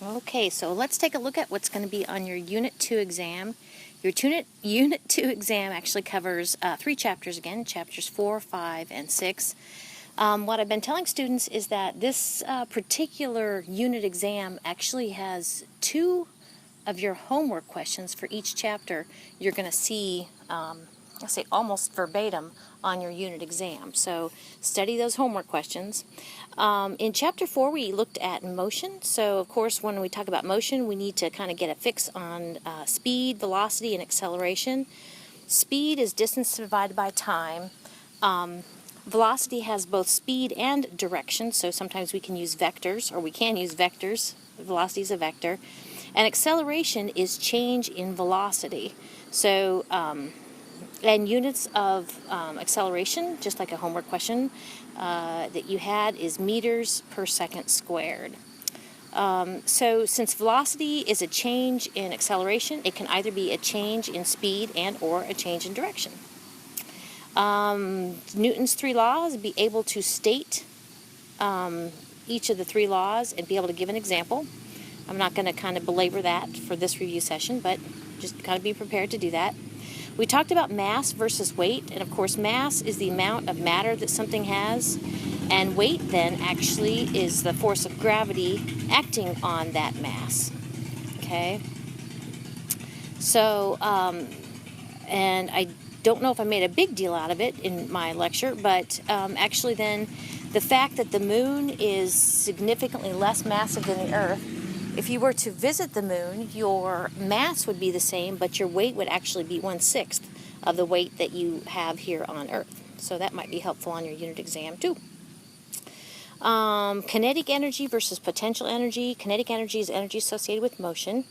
Okay, so let's take a look at what's going to be on your Unit 2 exam. Your Unit 2 exam actually covers 3 chapters again, chapters 4, 5, and 6. What I've been telling students is that this particular unit exam actually has 2 of your homework questions for each chapter you're going to see, I'll say almost verbatim, on your unit exam. So study those homework questions. In Chapter 4, we looked at motion. So, of course, when we talk about motion, we need to kind of get a fix on speed, velocity, and acceleration. Speed is distance divided by time. Velocity has both speed and direction, so sometimes we can use vectors, or we can use vectors. Velocity is a vector. And acceleration is change in velocity. So, and units of acceleration, just like a homework question that you had, is meters per second squared. So since velocity is a change in acceleration, it can either be a change in speed and or a change in direction. Newton's 3 laws, be able to state each of the 3 laws and be able to give an example. I'm not going to kind of belabor that for this review session, but just kind of be prepared to do that. We talked about mass versus weight, and of course mass is the amount of matter that something has, and weight then actually is the force of gravity acting on that mass. Okay? So, and I don't know if I made a big deal out of it in my lecture, but actually then the fact that the moon is significantly less massive than the Earth, if you were to visit the moon, your mass would be the same, but your weight would actually be 1/6 of the weight that you have here on Earth. So that might be helpful on your unit exam too. Kinetic energy versus potential energy. Kinetic energy is energy associated with motion,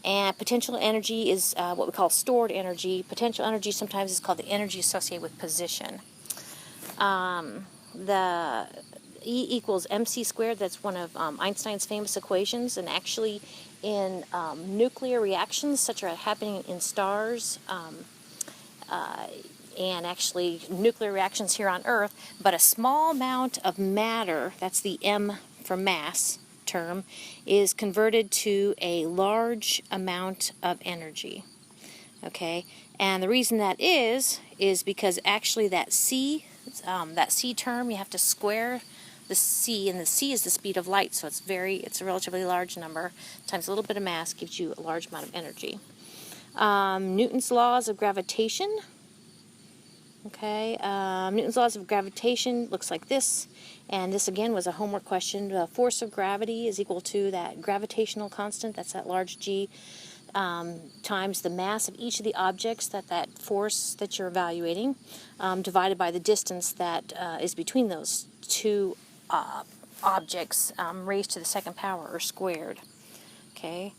and potential energy is what we call stored energy. Potential energy sometimes is called the energy associated with position. The E equals mc squared, that's one of Einstein's famous equations, and actually in nuclear reactions such as happening in stars and actually nuclear reactions here on Earth, but a small amount of matter, that's the M for mass term, is converted to a large amount of energy. Okay, and the reason that is because actually that C term, you have to square the C, and the C is the speed of light, so it's a relatively large number times a little bit of mass gives you a large amount of energy. Newton's laws of gravitation. Okay, Newton's laws of gravitation looks like this, and this again was a homework question. The force of gravity is equal to that gravitational constant, that's that large G, times the mass of each of the objects, that force that you're evaluating, divided by the distance that is between those 2 objects, raised to the 2nd power, or squared. Okay,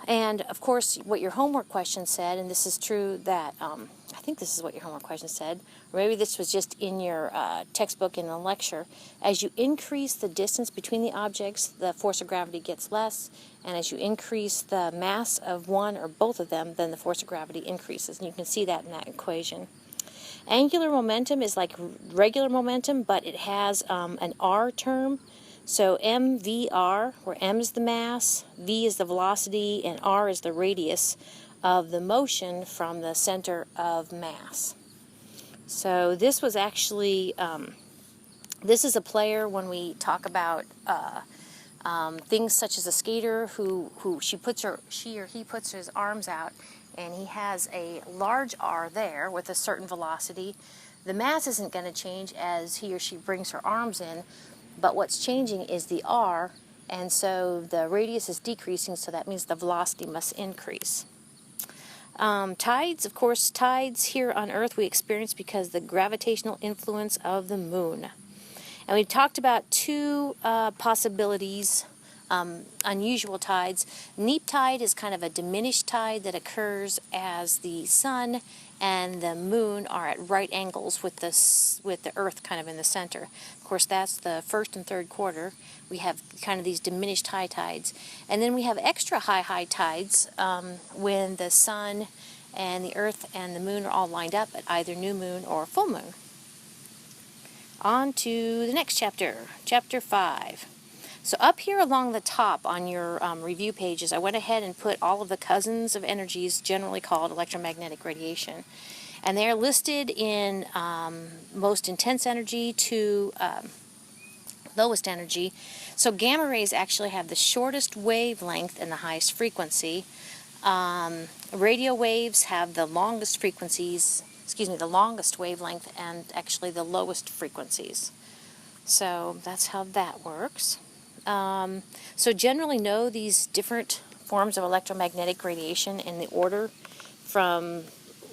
and of course what your homework question said, and this is true that I think this is what your homework question said, or maybe this was just in your textbook in the lecture. As you increase the distance between the objects, the force of gravity gets less, and as you increase the mass of one or both of them, then the force of gravity increases, and you can see that in that equation. Angular momentum is like regular momentum, but it has an R term. So mvr, where m is the mass, v is the velocity, and r is the radius of the motion from the center of mass. So this was actually, this is a player when we talk about things such as a skater who she or he puts his arms out, and he has a large R there with a certain velocity. The mass isn't going to change as he or she brings her arms in, but what's changing is the R, and so the radius is decreasing, so that means the velocity must increase. Tides, of course, tides here on Earth we experience because of the gravitational influence of the moon. And we talked about 2 possibilities, unusual tides. Neap tide is kind of a diminished tide that occurs as the sun and the moon are at right angles with the Earth kind of in the center. Of course, that's the 1st and 3rd quarter. We have kind of these diminished high tides. And then we have extra high tides when the sun and the Earth and the moon are all lined up at either new moon or full moon. On to the next chapter, Chapter 5. So up here along the top on your review pages, I went ahead and put all of the cousins of energies generally called electromagnetic radiation. And they're listed in most intense energy to lowest energy. So gamma rays actually have the shortest wavelength and the highest frequency. Radio waves have the longest frequencies, the longest wavelength and actually the lowest frequencies. So that's how that works. So generally know these different forms of electromagnetic radiation in the order from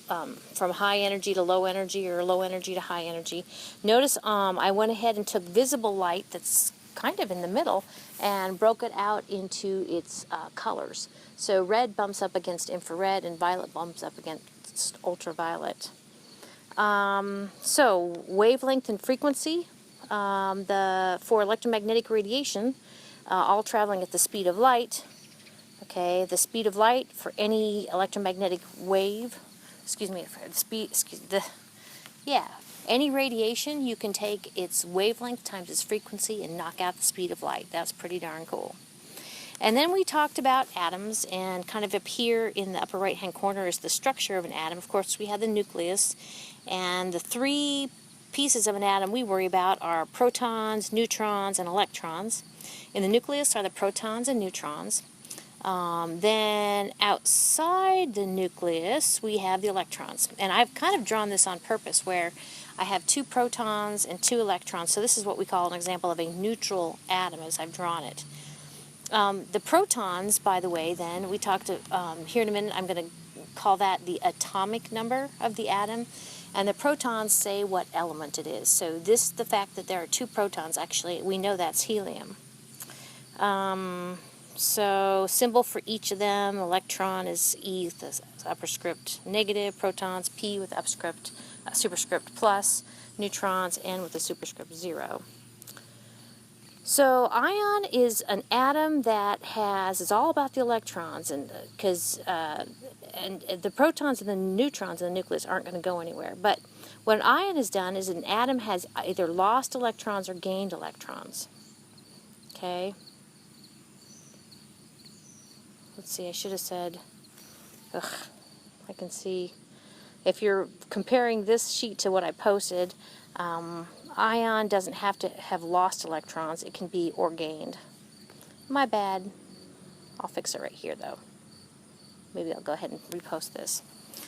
high energy to low energy or low energy to high energy. Notice I went ahead and took visible light that's kind of in the middle and broke it out into its colors. So red bumps up against infrared and violet bumps up against ultraviolet. So wavelength and frequency for electromagnetic radiation, all traveling at the speed of light. Okay, the speed of light for any electromagnetic wave, any radiation, you can take its wavelength times its frequency and knock out the speed of light. That's pretty darn cool. And then we talked about atoms, and kind of up here in the upper right-hand corner is the structure of an atom. Of course, we have the nucleus, and the three pieces of an atom we worry about are protons, neutrons, and electrons. In the nucleus are the protons and neutrons. Then outside the nucleus we have the electrons, and I've kind of drawn this on purpose where I have 2 protons and 2 electrons. So this is what we call an example of a neutral atom as I've drawn it. The protons, by the way, then we talked here in a minute, I'm going to call that the atomic number of the atom, and the protons say what element it is. So the fact that there are 2 protons, actually we know that's helium. So symbol for each of them, electron is E with the upper script negative, protons P with superscript plus, neutrons N with the superscript 0. So ion is an atom that is all about the electrons, and because and the protons and the neutrons in the nucleus aren't going to go anywhere. But what an ion has done is an atom has either lost electrons or gained electrons. Okay. Let's see, I should have said, I can see, if you're comparing this sheet to what I posted, ion doesn't have to have lost electrons, it can be or gained. My bad. I'll fix it right here though. Maybe I'll go ahead and repost this.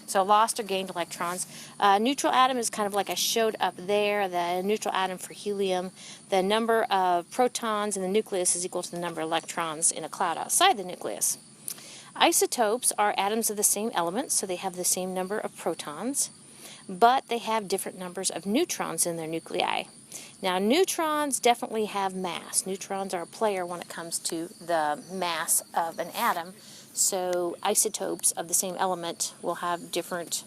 So lost or gained electrons. Neutral atom is kind of like I showed up there, the neutral atom for helium. The number of protons in the nucleus is equal to the number of electrons in a cloud outside the nucleus. Isotopes are atoms of the same element, so they have the same number of protons, but they have different numbers of neutrons in their nuclei. Now, neutrons definitely have mass. Neutrons are a player when it comes to the mass of an atom, so isotopes of the same element will have different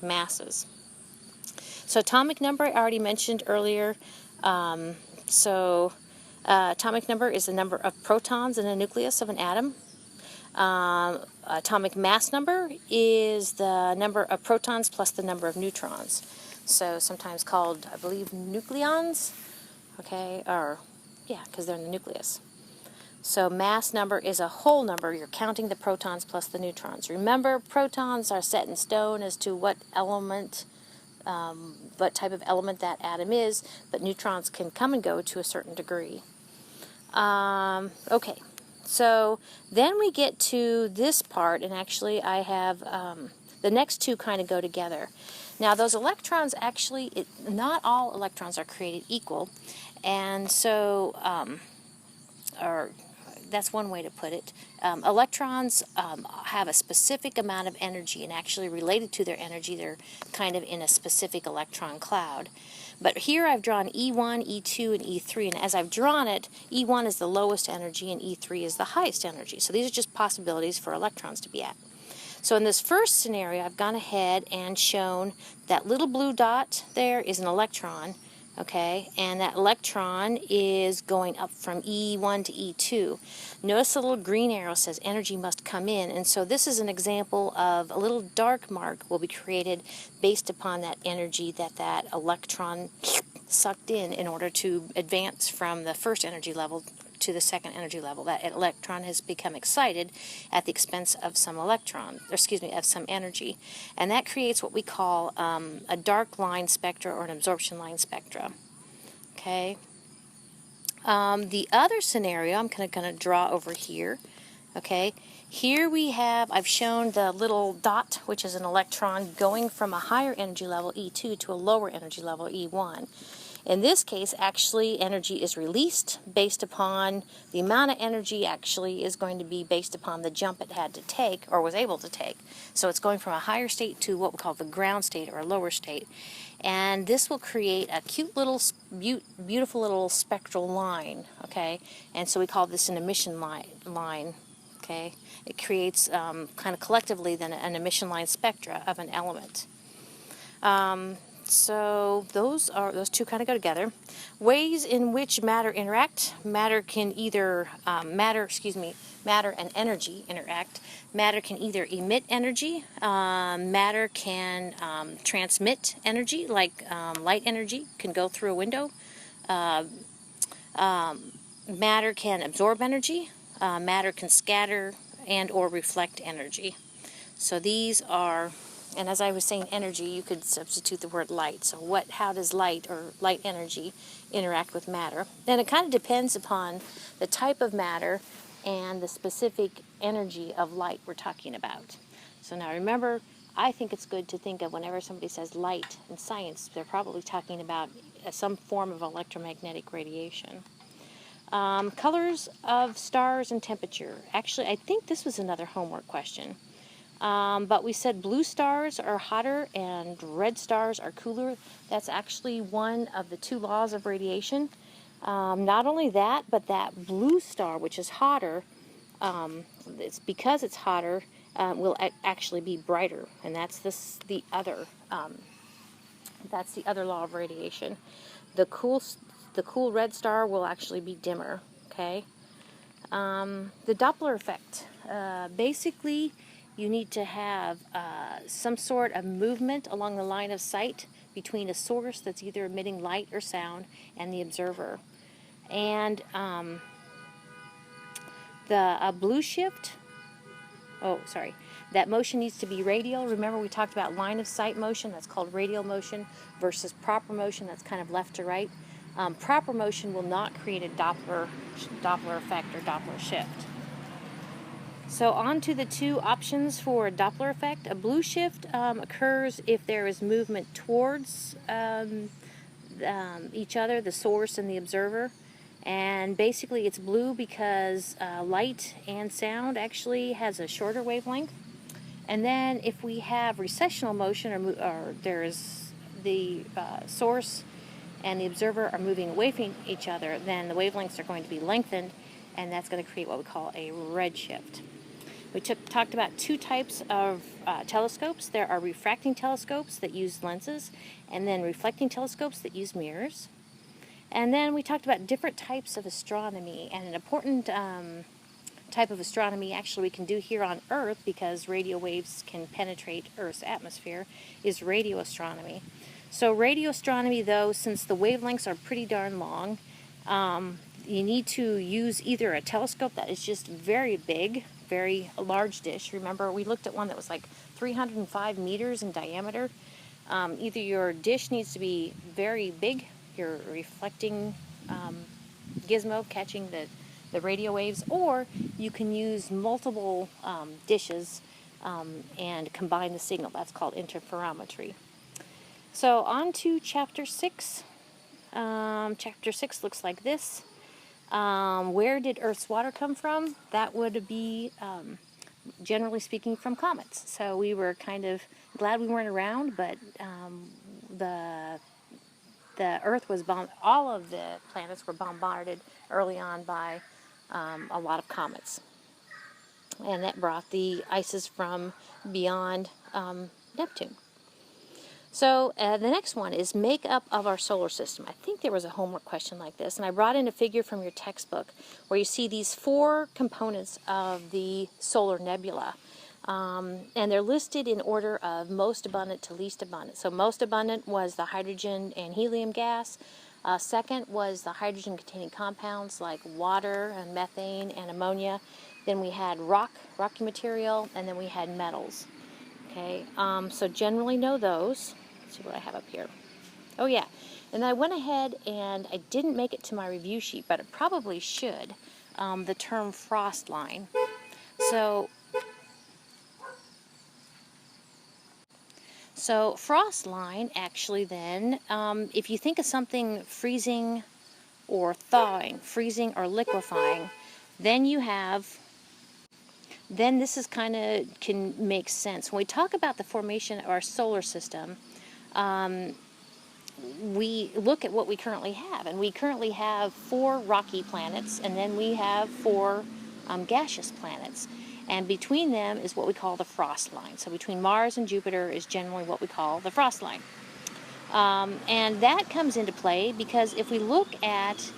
masses. So atomic number I already mentioned earlier. Atomic number is the number of protons in the nucleus of an atom. Atomic mass number is the number of protons plus the number of neutrons. So sometimes called, I believe, nucleons. Okay, because they're in the nucleus. So mass number is a whole number. You're counting the protons plus the neutrons. Remember, protons are set in stone as to what element, what type of element that atom is, but neutrons can come and go to a certain degree. Okay. So then we get to this part, and actually I have the next two kind of go together. Now those electrons actually, not all electrons are created equal, and so, that's one way to put it. Electrons have a specific amount of energy, and actually related to their energy, they're kind of in a specific electron cloud. But here I've drawn E1, E2, and E3, and as I've drawn it, E1 is the lowest energy and E3 is the highest energy. So these are just possibilities for electrons to be at. So in this first scenario, I've gone ahead and shown that little blue dot there is an electron, okay, and that electron is going up from E1 to E2. Notice the little green arrow says energy must come in, and so this is an example of a little dark mark will be created based upon that energy that electron sucked in order to advance from the first energy level to the second energy level. That electron has become excited at the expense of some of some energy. And that creates what we call a dark line spectra or an absorption line spectra. Okay. The other scenario, I'm going to draw over here. Okay. Here we have, I've shown the little dot, which is an electron, going from a higher energy level, E2, to a lower energy level, E1. In this case, actually, energy is released based upon the amount of energy actually is going to be based upon the jump it had to take or was able to take. So it's going from a higher state to what we call the ground state or a lower state. And this will create a cute little, beautiful little spectral line, okay? And so we call this an emission line. Okay, it creates kind of collectively then an emission line spectra of an element. So those two kind of go together. Ways in which matter interact. Matter can either matter and energy interact. Matter can either emit energy. Matter can transmit energy, like light energy can go through a window. Matter can absorb energy. Matter can scatter and or reflect energy. So these are, and as I was saying energy, you could substitute the word light. So how does light or light energy interact with matter? And it kind of depends upon the type of matter and the specific energy of light we're talking about. So now remember, I think it's good to think of whenever somebody says light in science, they're probably talking about some form of electromagnetic radiation. Colors of stars and temperature. Actually, I think this was another homework question. But we said blue stars are hotter and red stars are cooler. That's actually one of the two laws of radiation. Not only that, but that blue star, which is hotter, it's because it's hotter, will actually be brighter. And that's the other law of radiation. The cool red star will actually be dimmer, okay? The Doppler effect. Basically, you need to have some sort of movement along the line of sight between a source that's either emitting light or sound and the observer. And the blue shift, that motion needs to be radial. Remember we talked about line of sight motion, that's called radial motion, versus proper motion, that's kind of left to right. Proper motion will not create a Doppler effect or Doppler shift. So on to the two options for a Doppler effect. A blue shift occurs if there is movement towards each other, the source and the observer. And basically it's blue because light and sound actually has a shorter wavelength. And then if we have recessional motion or there's the source and the observer are moving away from each other, then the wavelengths are going to be lengthened, and that's going to create what we call a redshift. We talked about two types of telescopes. There are refracting telescopes that use lenses, and then reflecting telescopes that use mirrors. And then we talked about different types of astronomy, and an important type of astronomy actually we can do here on Earth, because radio waves can penetrate Earth's atmosphere, is radio astronomy. So radio astronomy, though, since the wavelengths are pretty darn long, you need to use either a telescope that is just very big, very large dish. Remember, we looked at one that was like 305 meters in diameter. Either your dish needs to be very big, your reflecting gizmo catching the radio waves, or you can use multiple dishes and combine the signal. That's called interferometry. So on to Chapter 6. Chapter 6 looks like this. Where did Earth's water come from? That would be, generally speaking, from comets. So we were kind of glad we weren't around, but the Earth was all of the planets were bombarded early on by a lot of comets. And that brought the ices from beyond Neptune. So the next one is makeup of our solar system. I think there was a homework question like this, and I brought in a figure from your textbook where you see these 4 components of the solar nebula. And they're listed in order of most abundant to least abundant. So most abundant was the hydrogen and helium gas. Second was the hydrogen-containing compounds like water and methane and ammonia. Then we had rocky material, and then we had metals. Okay, so generally know those. Let's see what I have up here. Oh yeah, and I went ahead and I didn't make it to my review sheet, but it probably should. The term frost line. So frost line actually then, if you think of something freezing or thawing, freezing or liquefying, then this is kind of can make sense. When we talk about the formation of our solar system, we look at what we currently have, and we currently have 4 rocky planets, and then we have 4 gaseous planets. And between them is what we call the frost line. So between Mars and Jupiter is generally what we call the frost line. And that comes into play because if we look at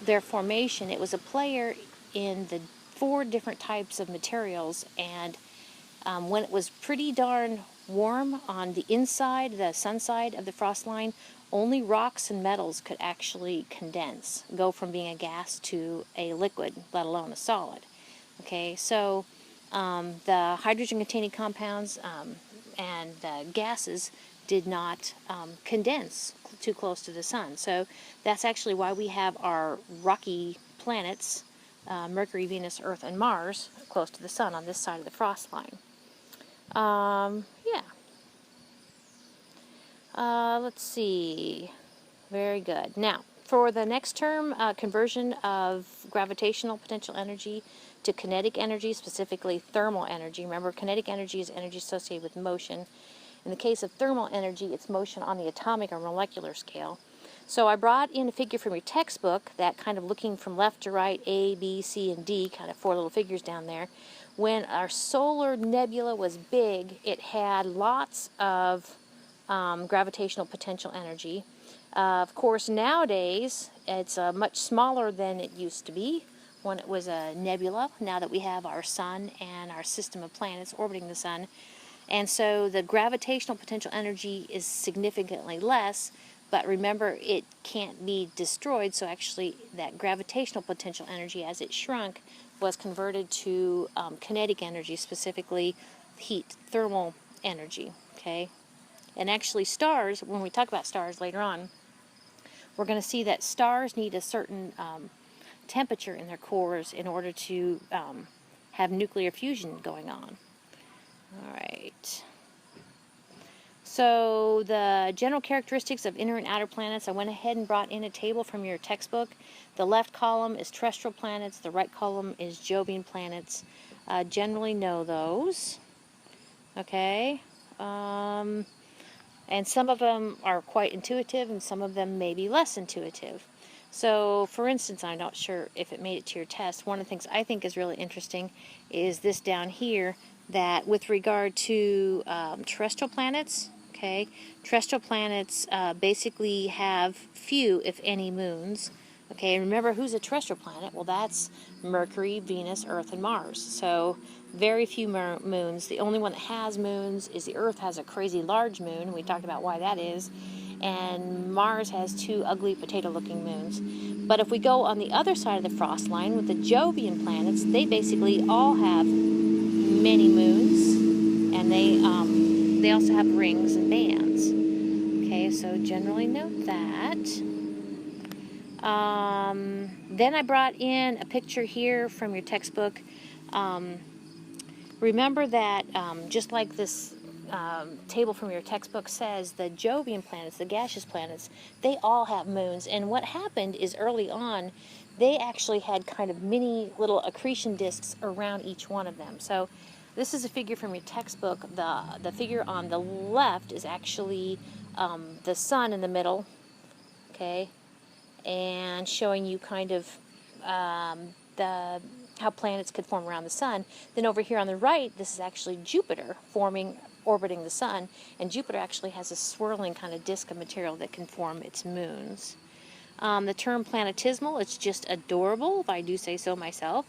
their formation, it was a player in the 4 different types of materials, and when it was pretty darn warm on the inside, the sun side of the frost line, only rocks and metals could actually condense, go from being a gas to a liquid, let alone a solid. Okay, so the hydrogen-containing compounds and the gases did not condense too close to the sun. So that's actually why we have our rocky planets, Mercury, Venus, Earth, and Mars, close to the sun on this side of the frost line. Yeah. Let's see. Very good. Now, for the next term, conversion of gravitational potential energy to kinetic energy, specifically thermal energy. Remember, kinetic energy is energy associated with motion. In the case of thermal energy, it's motion on the atomic or molecular scale. So I brought in a figure from your textbook, that kind of looking from left to right, A, B, C, and D, kind of 4 little figures down there. When our solar nebula was big, it had lots of gravitational potential energy. Of course, nowadays, it's much smaller than it used to be when it was a nebula, now that we have our sun and our system of planets orbiting the sun. And so the gravitational potential energy is significantly less, but remember, it can't be destroyed, so actually that gravitational potential energy, as it shrunk, was converted to kinetic energy, specifically heat, thermal energy, okay? And actually stars, when we talk about stars later on, we're going to see that stars need a certain temperature in their cores in order to have nuclear fusion going on. All right. So the general characteristics of inner and outer planets, I went ahead and brought in a table from your textbook. The left column is terrestrial planets, the right column is Jovian planets. Generally know those. Okay. And some of them are quite intuitive, and some of them may be less intuitive. So, for instance, I'm not sure if it made it to your test. One of the things I think is really interesting is this down here, that with regard to terrestrial planets, okay, terrestrial planets basically have few, if any, moons. Okay, remember, who's a terrestrial planet? Well, that's Mercury, Venus, Earth, and Mars. So very few moons. The only one that has moons is the Earth has a crazy large moon. We talked about why that is. And Mars has 2 ugly potato-looking moons. But if we go on the other side of the frost line with the Jovian planets, they basically all have many moons, and they also have rings and bands. Okay, so generally note that. Then I brought in a picture here from your textbook. Remember that just like this table from your textbook says, the Jovian planets, the gaseous planets, they all have moons. And what happened is early on, they actually had kind of mini little accretion disks around each one of them. So this is a figure from your textbook. The figure on the left is actually the sun in the middle, okay, and showing you kind of how planets could form around the sun. Then over here on the right, this is actually Jupiter orbiting the sun, and Jupiter actually has a swirling kind of disk of material that can form its moons. The term planetesimal, it's just adorable, if I do say so myself.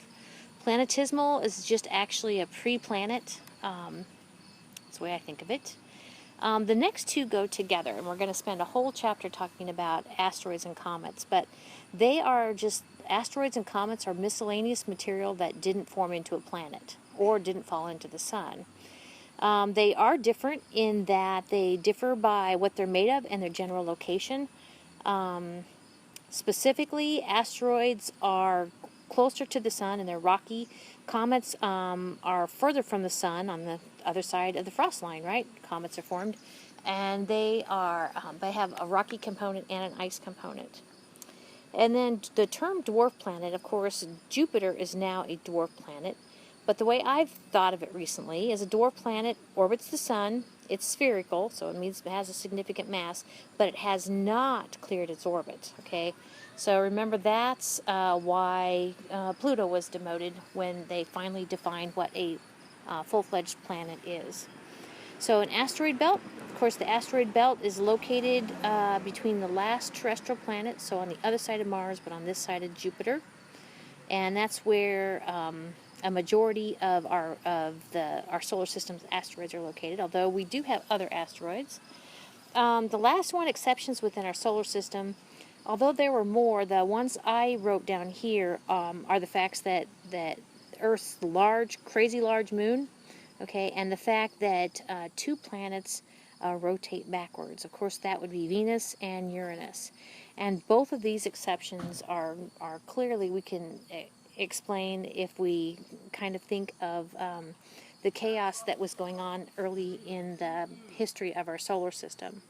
Planetesimal is just actually a pre-planet. That's the way I think of it. The next two go together, and we're going to spend a whole chapter talking about asteroids and comets, but they are just, asteroids and comets are miscellaneous material that didn't form into a planet or didn't fall into the sun. They are different in that they differ by what they're made of and their general location. Specifically, asteroids are closer to the sun and they're rocky. Comets are further from the sun on the other side of the frost line, right? Comets are formed, and they have a rocky component and an ice component. And then the term dwarf planet, of course, Jupiter is now a dwarf planet. But the way I've thought of it recently is a dwarf planet orbits the sun. It's spherical, so it means it has a significant mass, but it has not cleared its orbit, okay? So remember, that's why Pluto was demoted when they finally defined what a full-fledged planet is. So an asteroid belt, of course, the asteroid belt is located between the last terrestrial planet, so on the other side of Mars, but on this side of Jupiter. And that's where a majority of our solar system's asteroids are located, although we do have other asteroids. The last one, exceptions within our solar system, although there were more, the ones I wrote down here are the facts that Earth's large, crazy large moon, okay, and the fact that two planets rotate backwards. Of course, that would be Venus and Uranus. And both of these exceptions are clearly, we can explain if we kind of think of the chaos that was going on early in the history of our solar system.